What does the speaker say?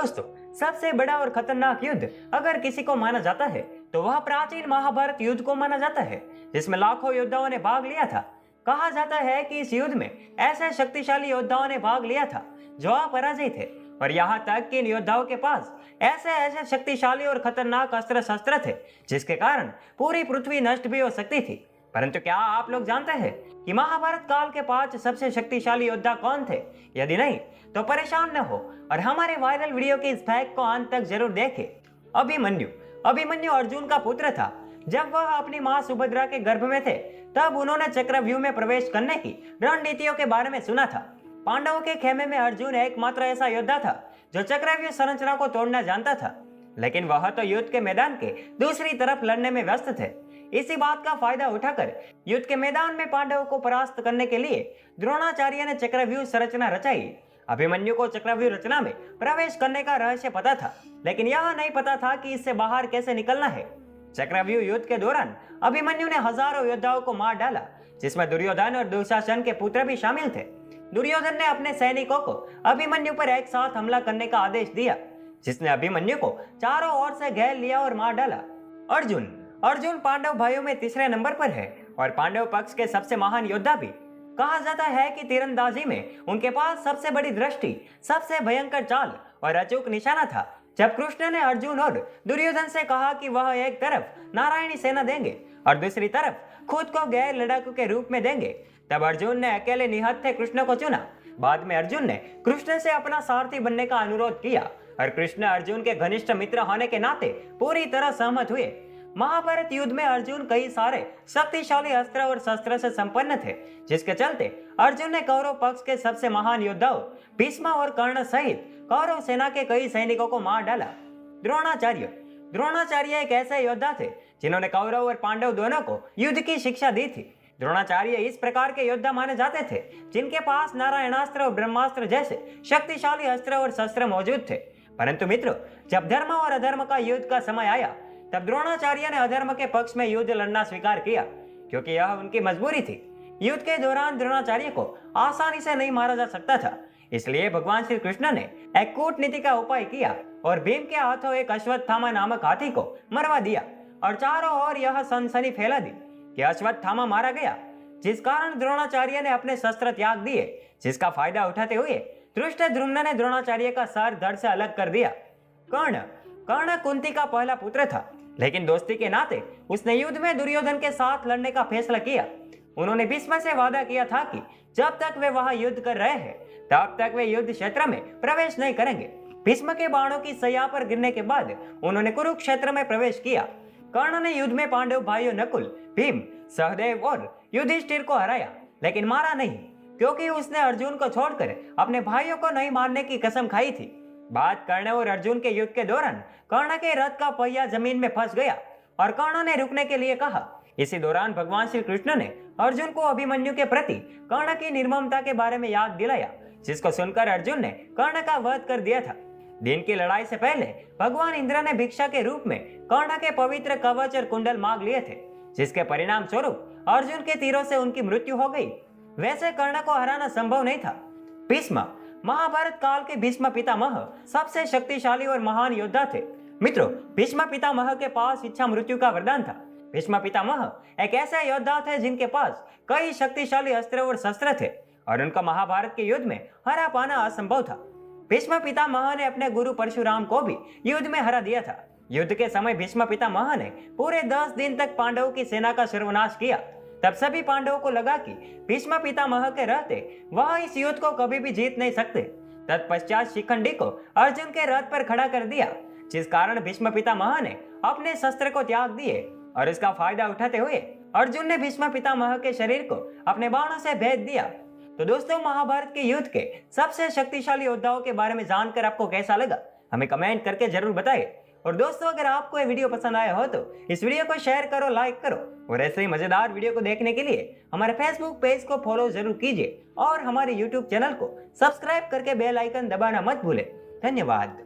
दोस्तों, सबसे बड़ा और खतरनाक युद्ध अगर किसी को माना जाता है तो वह प्राचीन महाभारत युद्ध को माना जाता है, जिसमें लाखों योद्धाओं ने भाग लिया था। कहा जाता है कि इस युद्ध में ऐसे शक्तिशाली योद्धाओं ने भाग लिया था जो अपराजित थे, और यहाँ तक कि इन योद्धाओं के पास ऐसे ऐसे शक्तिशाली और खतरनाक अस्त्र शस्त्र थे जिसके कारण पूरी पृथ्वी नष्ट भी हो सकती थी। परंतु क्या आप लोग जानते हैं कि महाभारत काल के 5 सबसे शक्तिशाली योद्धा कौन थे? यदि नहीं तो परेशान न हो और हमारे वायरल वीडियो के इस फैक्ट को अंत तक जरूर देखें। अभिमन्यु अर्जुन का पुत्र था। जब वह अपनी मां सुभद्रा के गर्भ में थे तब उन्होंने चक्रव्यूह में प्रवेश करने की रणनीतियों के बारे में सुना था। पांडवों के खेमे में अर्जुन एकमात्र ऐसा योद्धा था जो चक्रव्यूह संरचना को तोड़ना जानता था, लेकिन वह तो युद्ध के मैदान के दूसरी तरफ लड़ने में व्यस्त थे। इसी बात का फायदा उठाकर युद्ध के मैदान में पांडवों को परास्त करने के लिए द्रोणाचार्य ने चक्रव्यूह संरचना रचाई। अभिमन्यु को चक्रव्यूह रचना में प्रवेश करने का रहस्य पता था, लेकिन यह नहीं पता था कि इससे बाहर कैसे निकलना है। चक्रव्यूह युद्ध के दौरान अभिमन्यु ने हजारों योद्धाओं को मार डाला, जिसमें दुर्योधन और दुशासन के पुत्र भी शामिल थे। दुर्योधन ने अपने सैनिकों को अभिमन्यु पर एक साथ हमला करने का आदेश दिया, जिसने अभिमन्यु को चारों ओर से घेर लिया और मार डाला। अर्जुन पांडव भाइयों में तीसरे नंबर पर है और पांडव पक्ष के सबसे महान योद्धा भी। कहा जाता है कि तीरंदाजी में उनके पास सबसे बड़ी दृष्टि, सबसे भयंकर चाल और अचूक निशाना था। जब कृष्ण ने अर्जुन और दुर्योधन से कहा कि वह एक तरफ नारायणी सेना देंगे और दूसरी तरफ खुद को गैर लड़ाकू के रूप में देंगे, तब अर्जुन ने अकेले निहत्थे कृष्ण को चुना। बाद में अर्जुन ने कृष्ण से अपना सारथी बनने का अनुरोध किया और कृष्ण अर्जुन के घनिष्ठ मित्र होने के नाते पूरी तरह सहमत हुए। महाभारत युद्ध में अर्जुन कई सारे शक्तिशाली अस्त्र और शस्त्र से संपन्न थे, जिसके चलते अर्जुन ने कौरव पक्ष के सबसे महान योद्धाओं भीष्म और कर्ण सहित कौरव सेना के कई सैनिकों को मार डाला। द्रोणाचार्य एक ऐसे योद्धा थे जिन्होंने कौरव और पांडव दोनों को युद्ध की शिक्षा दी थी। द्रोणाचार्य इस प्रकार के योद्धा माने जाते थे जिनके पास नारायणास्त्र और ब्रह्मास्त्र जैसे शक्तिशाली अस्त्र और शस्त्र मौजूद थे। परंतु मित्रों, जब धर्म और अधर्म का युद्ध का समय आया तब द्रोणाचार्य ने अधर्म के पक्ष में युद्ध लड़ना स्वीकार किया, क्योंकि यह उनकी मजबूरी थी। युद्ध के दौरान द्रोणाचार्य को आसानी से नहीं मारा जा सकता था, इसलिए भगवान श्री कृष्ण ने एक कूटनीति का उपाय किया और भीम के हाथों एक अश्वत्थामा नामक हाथी को मरवा दिया और चारों ओर यह सनसनी फैला दी कि अश्वत्थामा मारा गया, जिस कारण द्रोणाचार्य ने अपने शस्त्र त्याग दिए, जिसका फायदा उठाते हुए धृष्टद्युम्न ने द्रोणाचार्य का सर धड़ से अलग कर दिया। कर्ण कुंती का पहला पुत्र था, लेकिन दोस्ती के नाते उसने युद्ध में दुर्योधन के साथ लड़ने का फैसला किया। उन्होंने भीष्म से वादा किया था कि जब तक वे वहां युद्ध कर रहे हैं तब तक वे युद्ध क्षेत्र में प्रवेश नहीं करेंगे। भीष्म के बाणों की सैया पर गिरने के बाद उन्होंने कुरुक्षेत्र में प्रवेश किया। कर्ण ने युद्ध में पांडव भाइयों नकुल, भीम, सहदेव और युधिष्ठिर को हराया, लेकिन मारा नहीं, क्योंकि उसने अर्जुन को छोड़कर अपने भाइयों को नहीं मारने की कसम खाई थी। बात कर्ण और अर्जुन के युद्ध के दौरान कर्ण के रथ का पहिया जमीन में फंस गया और कर्ण ने रुकने के लिए कहा। इसी दौरान भगवान श्री कृष्ण ने अर्जुन को अभिमन्यु के प्रति कर्ण की निर्ममता के बारे में याद दिलाया, जिसको सुनकर अर्जुन ने कर्ण का वध कर दिया था। दिन की लड़ाई से पहले भगवान इंद्र ने भिक्षा के रूप में कर्ण के पवित्र कवच और कुंडल मांग लिए थे, जिसके परिणाम स्वरूप अर्जुन के तीरों से उनकी मृत्यु हो गई। वैसे कर्ण को हराना संभव नहीं था। भीष्म महाभारत काल के भीष्म पितामह सबसे शक्तिशाली और महान योद्धा थे। मित्रों, भीष्म पितामह के पास इच्छा मृत्यु का वरदान था। भीष्म पितामह एक ऐसे योद्धा थे जिनके पास कई शक्तिशाली अस्त्र और शस्त्र थे और उनका महाभारत के युद्ध में हरा पाना असंभव था। भीष्म पितामह ने अपने गुरु परशुराम को भी युद्ध में हरा दिया था। युद्ध के समय भीष्म पितामह ने पूरे 10 दिन तक पांडवों की सेना का सर्वनाश किया। तब सभी पांडवों को लगा कि भीष्म पितामह के रहते वह इस युद्ध को कभी भी जीत नहीं सकते। तत्पश्चात शिखंडी को अर्जुन के रथ पर खड़ा कर दिया, जिस कारण भीष्म पितामह ने अपने शस्त्र को त्याग दिए और इसका फायदा उठाते हुए अर्जुन ने भीष्म पितामह के शरीर को अपने बाणों से भेद दिया। तो दोस्तों, महाभारत के युद्ध के सबसे शक्तिशाली योद्धाओं के बारे में जानकर आपको कैसा लगा, हमें कमेंट करके जरूर बताइए। और दोस्तों, अगर आपको ये वीडियो पसंद आया हो तो इस वीडियो को शेयर करो, लाइक करो और ऐसे ही मजेदार वीडियो को देखने के लिए हमारे फेसबुक पेज को फॉलो जरूर कीजिए और हमारे यूट्यूब चैनल को सब्सक्राइब करके बेल आइकन दबाना मत भूलें। धन्यवाद।